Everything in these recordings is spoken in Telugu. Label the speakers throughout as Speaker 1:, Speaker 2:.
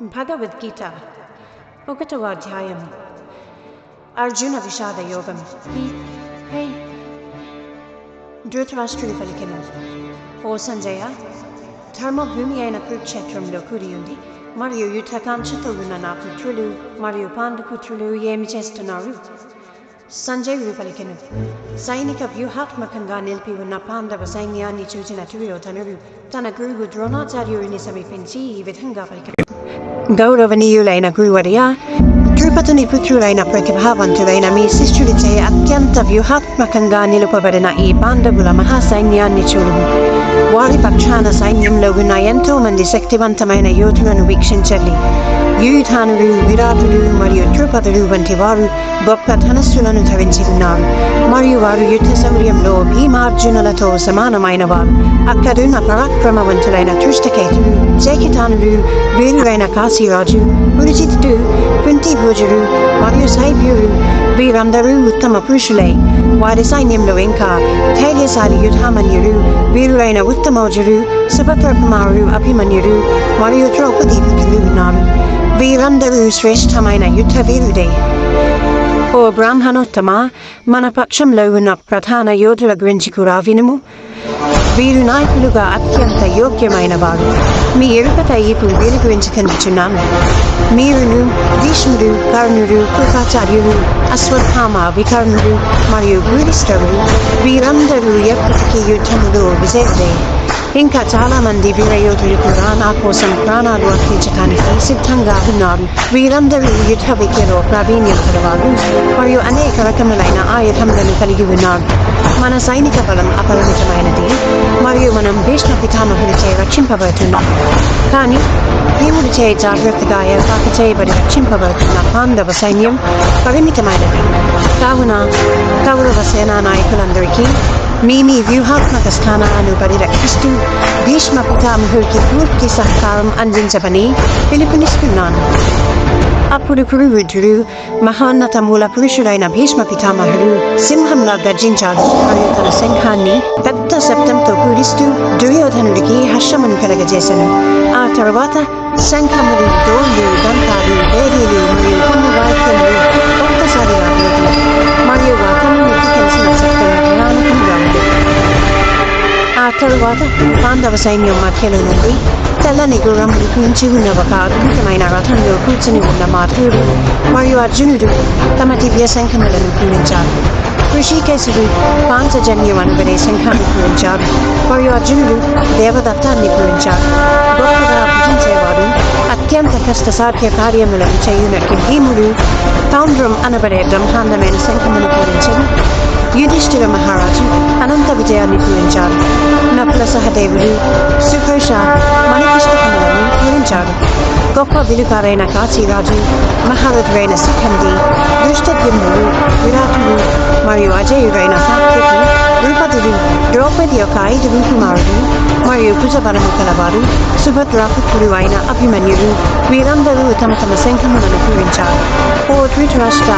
Speaker 1: భగవద్గీత 1వ అధ్యాయం అర్జున విషాద యోగం. ధృతరాష్ట్రుడు పలికెను, ఓ సంజయ, ధర్మభూమి అయిన కురుక్షేత్రంలో కూడియుండి మరియు యుద్ధకాంక్షతో ఉన్న నా పుత్రులు మరియు పాండుపుత్రులు ఏమి చేస్తున్నారు? సంజయుడు పలికెను, సైనిక వ్యూహాత్మకంగా నిలిపి ఉన్న పాండవ సైన్యాన్ని చూచిన దుర్యోధనుడు తన గురువు ద్రోణాచార్యుడిని సమీపించి ఈ విధంగా పలికెను. గౌరవనీయులైన గురువర్య, ద్రుపదుని పుత్రులైన ప్రతిభావంతులైన మీ శిష్యుడిచే అత్యంత వ్యూహాత్మకంగా నిలుపబడిన ఈ పాండవుల మహాసైన్యాన్ని చూడు. వారి పక్షాన సైన్యంలో ఉన్న ఎంతో మంది శక్తివంతమైన యోధులను వీక్షించండి. యుయుధానుడు, విరాటుడు మరియు ద్రుపదుడు వంటి వారు గొప్ప ధనస్సులను ధరించి ఉన్నారు మరియు వారు యుద్ధ శౌర్యంలో భీమార్జునులతో సమానమైన వారు. అక్కడున్న పరాక్రమవంతులైన దృష్టకేతుడు, జేకితానుడు, వీరులైన కాశీరాజు, పురుజితుడు, కుంతిభోజుడు మరియు సైభ్యుడు వీరందరూ ఉత్తమ పురుషులే. వారి సైన్యంలో ఇంకా ధైర్యశాలి యుధామన్యుడు, వీరులైన ఉత్తమౌజుడు, సుభద్రకుమారుడు అభిమన్యుడు మరియు ద్రౌపదీ పుత్రులు ఉన్నారు. వీరందరూ శ్రేష్టమైన యుద్ధ వీరుడే. ఓ బ్రాహ్మణోత్తమ, మన పక్షంలో ఉన్న ప్రధాన యోధుల గురించి కూడా వినుము. వీరు నాయకులుగా అత్యంత యోగ్యమైన వారు. మీ ఎరుకత ఇప్పుడు వీరి గురించి కనిపించున్నాను. మీరును, భీష్ముడు, కర్ణుడు, కృపాచార్యుడు, అశ్వత్థామ, వికర్ణుడు మరియు భూరిష్ఠుడు వీరందరూ ఎప్పటికీ యుద్ధములో విజయులే. ఇంకా చాలా మంది వీరయోధులు కూడా నా కోసం ప్రాణాలు అర్పించడానికి సిద్ధంగా ఉన్నారు. వీరందరూ యుద్ధ విద్యలో ప్రావీణ్యం కలవారు మరియు అనేక రకములైన ఆయుధములను కలిగి ఉన్నారు. మన సైనిక బలం అపరిమితమైనది మరియు మనం భీష్మ పితామహుడిచే రక్షింపబడుతున్నాం. కానీ భీముడిచే జాగ్రత్తగా ఏర్పాటు చేయబడి రక్షింపబడుతున్న పాండవ సైన్యం పరిమితమైనది. కావున కౌరవ సేనా నాయకులందరికీ మీ వ్యూహాత్మక స్థానాలను పరిరక్షిస్తూ భీష్మ పితామహుడికి పూర్తి సహకారం అందించమని పిలుపునిస్తున్నాను. అప్పుడు కురువృద్ధుడు, మహోన్నత మూల పురుషుడైన భీష్మ పితామహుడు సింహంలా గర్జించాడు మరియు తన శంఖాన్ని పెద్ద శబ్దంతో పూరిస్తూ దుర్యోధనుడికి హర్షమును కలగజేశాను. ఆ తరువాత శంఖములు, డోళ్ళు, దంతాలు, బేరీలు మరియు కొన్ని వాయిద్యములు ఒక్కసారిగా మరియు వాటన్నిటికీ కలిసిన శబ్దం భయానకంగా ఉంది. ఆ తరువాత పాండవ సైన్యం మధ్యలో నుండి తెల్లని గుర్రములు నుంచి ఉన్న ఒక అద్భుతమైన రథంలో కూర్చుని ఉన్న మాధుడు మరియు అర్జునుడు తమ దివ్య శంఖములను పూరించారు. ఋషికేశుడు పాంచజన్యం అనబడే శంఖాన్ని పూరించారు మరియు అర్జునుడు దేవదత్తాన్ని పూరించారు. గొప్పగా భుజించేవాడు అత్యంత కష్టసాధ్య కార్యములను చేయునట్టు భీముడు పౌండ్రం అనబడే బ్రహ్మాండమైన శంఖమును పూరించను. యుధిష్ఠిర మహారాజు అనంత విజయాన్ని పూరించారు. నకుల సహదేవుడు సుఘోష మణిపుష్పకములను పూరించారు. గొప్ప విలుకారైన కాశీరాజు, మహారథుడైన శిఖండి, దుష్టద్యుమ్నుడు, విరాటుడు మరియు అజయుడైన సాత్వికు, ద్రుపదుడు, ద్రౌపది యొక్క 5 కుమారుడు మరియు భుజబలము కలవారు, సుభద్రాపుత్రుడు అయిన అభిమన్యుడు వీరందరూ తమ తమ శంఖములను పూరించారు. ఓ ధృతరాష్ట్ర,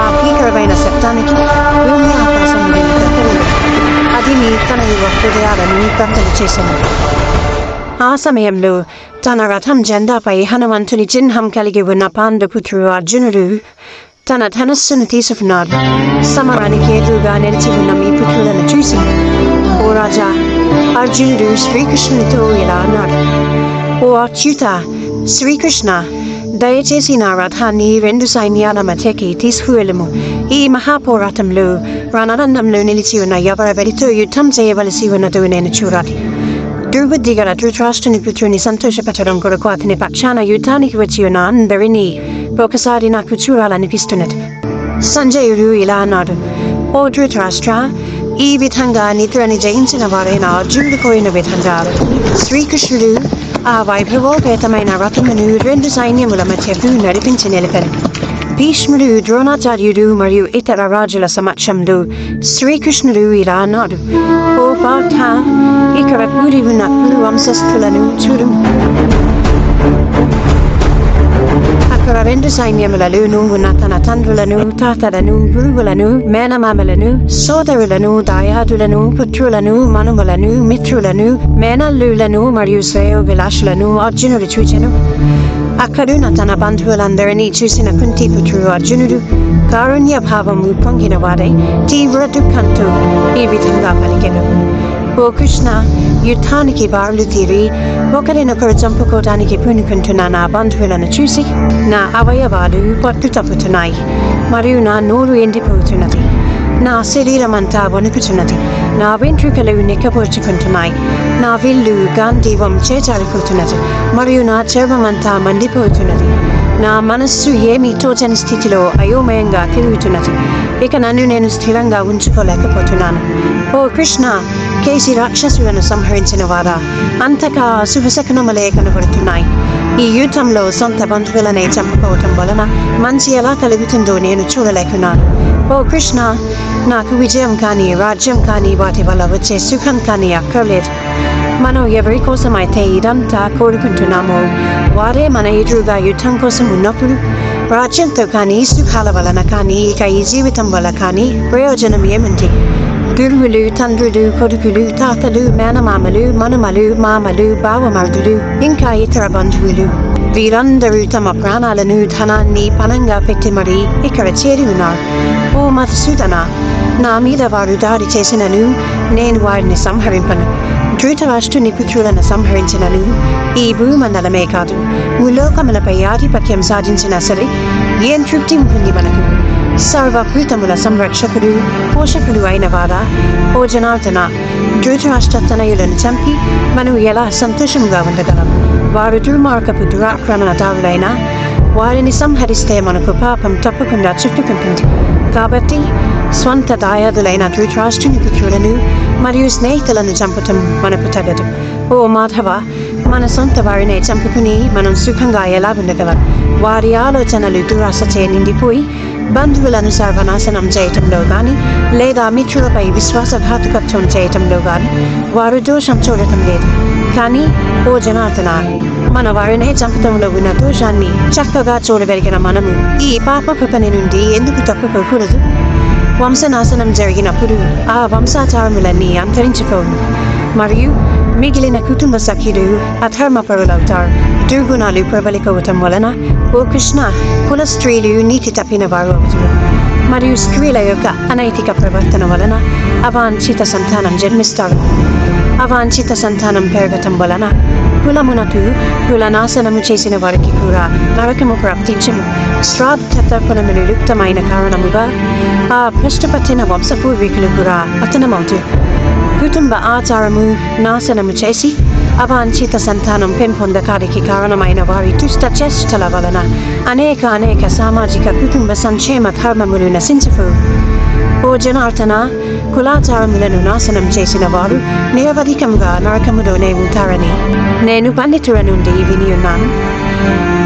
Speaker 1: ఆ భీకరమైన శబ్దానికి భూమి ఆకాశములు దత్తలు. అది తన హృదయాలను కట్టలు చేశాను. ఆ సమయంలో తన రథం జెండాపై హనుమంతుని చిహ్నం కలిగి ఉన్న పాండుపుత్రుడు అర్జునుడు తన ధనస్సును తీసుకున్నాడు. సమరానికి ఎదురుగా నిలిచి ఉన్న మీ పుత్రులను చూసి, ఓ రాజా, అర్జునుడు శ్రీకృష్ణునితో ఇలా అన్నాడు, ఓ అచ్యుత శ్రీకృష్ణ, దయచేసి నా రథాన్ని 2 సైన్యాల మధ్యకి తీసుకువెళ్ళము. ఈ మహాపోరాటంలో రణరంగంలో నిలిచి ఉన్న ఎవరెవరితో యుద్ధం చేయవలసి ఉన్నదో నేను చూడాలి. దుర్బుద్ధి గల ధృతరాష్ట్రుని పుత్రుని సంతోషపెట్టడం కొరకు అతని పక్షాన యుద్ధానికి వచ్చి ఉన్న అందరినీ ఒకసారి నాకు చూడాలనిపిస్తున్నది. సంజయుడు ఇలా అన్నాడు, ఓ ధృతరాష్ట్ర, ఈ విధంగా నిద్రని జయించిన వారైన అర్జునుడు కోరిన విధంగా శ్రీకృష్ణుడు ఆ వైభవోపేతమైన రథమును 2 సైన్యముల మధ్యకు నడిపించి నిలిపారు. భీష్ముడు, ద్రోణాచార్యుడు మరియు ఇతర రాజుల సమక్షంలో శ్రీకృష్ణుడు ఇలా అన్నాడు, ఓ పార్థ, ఇక్కడ కూడి ఉన్న కురు వంశస్థులను చూడు. అక్కడ రెండు సైన్యములలో నువ్వు తన తండ్రులను తాతలను గురువులను మేనమామలను సోదరులను దాయాదులను పుత్రులను మనుమలను మిత్రులను మేనల్లులను మరియు శ్రేయోభిలాషులను అర్జునుడు చూచెను. అక్కడున్న తన బంధువులందరినీ చూసిన కుంతిపుత్రుడు అర్జునుడు కారుణ్య భావము పొంగిన వాడై తీవ్ర దుఃఖంతో ఈ విధంగా పలికెను. ఓ కృష్ణ, యుద్ధానికి బారులు తీరి ఒకరినొకరు చంపుకోవడానికి పూనుకుంటున్న నా బంధువులను చూసి నా అవయవాలు పట్టు తప్పుతున్నాయి మరియు నా నోరు ఎండిపోతున్నది. నా శరీరం అంతా వణుకుతున్నది. నా వెంట్రుకలు నిక్కబోర్చుకుంటున్నాయి. నా విల్లు గాంధీవం చేజారిపోతున్నది మరియు నా చర్మం అంతా మండిపోతున్నది. నా మనస్సు ఏమీ తోచని స్థితిలో అయోమయంగా తిరుగుతున్నది. ఇక నన్ను నేను స్థిరంగా ఉంచుకోలేకపోతున్నాను. ఓ కృష్ణ, కేసి రాక్షసులను సంహరించిన వారా, అంతగా శుభశకనములే కనబడుతున్నాయి. ఈ యుద్ధంలో సొంత బంధువులనే చంపుకోవటం వలన మంచి ఎలా కలుగుతుందో నేను చూడలేకున్నాను. ఓ కృష్ణ, నాకు విజయం కానీ రాజ్యం కానీ వాటి వల్ల వచ్చే సుఖం కానీ అక్కర్లేదు. మనం ఎవరి కోసం అయితే ఇదంతా కోరుకుంటున్నామో వారే మన ఎదురుగా యుద్ధం కోసం ఉన్నప్పుడు రాజ్యంతో కానీ సుఖాల వలన కానీ ఇక ఈ జీవితం వల్ల కానీ ప్రయోజనం ఏముంది? గురువులు, తండ్రులు, కొడుకులు, తాతలు, మేనమామలు, మనుమలు, మామలు, బావమరుదులు, ఇంకా ఇతర బంధువులు వీరందరూ తమ ప్రాణాలను ధనాన్ని పణంగా పెట్టి మరీ ఇక్కడ చేరి ఉన్నారు. ఓ మధుసూదన, నా మీద వారు దాడి చేసినను నేను వారిని సంహరింపను. ధృతరాష్ట్రుని పుత్రులను సంహరించినను ఈ భూమండలమే కాదు భూలోకములపై ఆధిపత్యం సాధించినా సరే ఏం తృప్తి ఉంటుంది మనకు? సర్వభూతముల సంరక్షకుడు పోషకుడు అయిన వారా, ఓ జనార్దన, ధృతరాష్ట్ర తనయులను చంపి మనం ఎలా సంతోషంగా ఉండగలం? వారు దుర్మార్గపు దురాక్రమణదారులైన వారిని సంహరిస్తే మనకు పాపం తప్పకుండా చుట్టుకుంటుంది. కాబట్టి స్వంత దాయాదులైన ధృతరాష్ట్రుని పుత్రులను మరియు స్నేహితులను చంపటం మనకు తగదు. ఓ మాధవ, మన సొంత వారినే చంపుకుని మనం సుఖంగా ఎలా ఉండగలం? వారి ఆలోచనలు దురాశచే నిండిపోయి బంధువులను సర్వనాశనం చేయటంలో కానీ లేదా మిత్రులపై విశ్వాసఘాతుకత్వం చేయటంలో కానీ వారు దోషం చూడటం లేదు. కానీ ఓ జనార్దన, మన వారినే చంపటంలో ఉన్న దోషాన్ని చక్కగా చూడగలిగిన మనము ఈ పాపపు పని నుండి ఎందుకు తప్పుకోకూడదు? వంశనాశనం జరిగినప్పుడు ఆ వంశాచారములన్నీ అంతరించిపోవు మరియు మిగిలిన కుటుంబ సఖ్యులు అధర్మపరులవుతారు. దుర్గుణాలు ప్రబలికోవటం వలన ఓ కృష్ణ, కుల స్త్రీలు నీతి తప్పిన వారు అవుతారు మరియు స్త్రీల యొక్క అనైతిక ప్రవర్తన వలన అవాంఛిత సంతానం జన్మిస్తారు. అవాంఛిత సంతానం పెరగటం వలన కులమునకు కుల నాశనము చేసిన వారికి కూడా నరకము ప్రాప్తించము. శ్రాద్ధ తర్పణములు లుప్తమైన కారణముగా ఆ భ్రష్టపట్టిన వంశపూర్వీకులు కూడా పతనమవుతారు. కుటుంబ ఆచారము నాశనము చేసి అవాంఛిత సంతానం పెంపొందకానికి కారణమైన వారి దుష్ట చేష్టల వలన అనేక సామాజిక కుటుంబ సంక్షేమ ధర్మములు నశించవు. ఓ జనార్దన, కులాచారములను నాశనం చేసిన వారు నిరవధికంగా నరకములోనే ఉంటారని నేను పండితుల నుండి విని ఉన్నాను.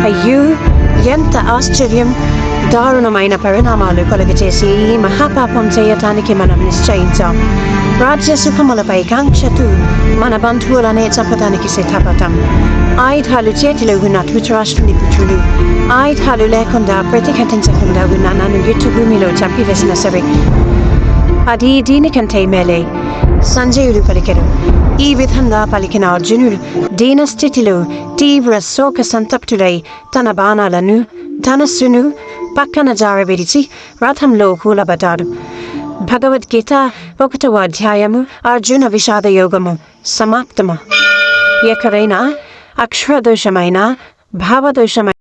Speaker 1: అయ్యో, ఎంత ఆశ్చర్యం! దారుణమైన పరిణామాలు కలుగజేసి ఈ మహాపాపం చేయటానికి మనం నిశ్చయించాం. రాజ్య సుఖములపై కాంక్షతో మన బంధువులనే చంపడానికి సిద్ధపడతాం. ఆయుధాలు చేతిలో ఉన్న ధృతరాష్ట్రుని పుత్రుడు ఆయుధాలు లేకుండా ప్రతిఘటించకుండా ఉన్న నన్ను యుద్ధ భూమిలో చంపివేసిన సరే అది దీనికంటే మేలే. సంజయుడు పలికెను. ఈ విధంగా పలికిన అర్జునుడు దీనస్థితిలో తీవ్ర శోక సంతప్తుడై తన బాణాలను ధనస్సును పక్కన జారవిడిచి రథంలో కూలబడ్డాడు. భగవద్గీత 1వ అధ్యాయము అర్జున విషాద యోగము సమాప్తము. ఎక్కడైనా అక్షరదోషమైన భావదోషమైన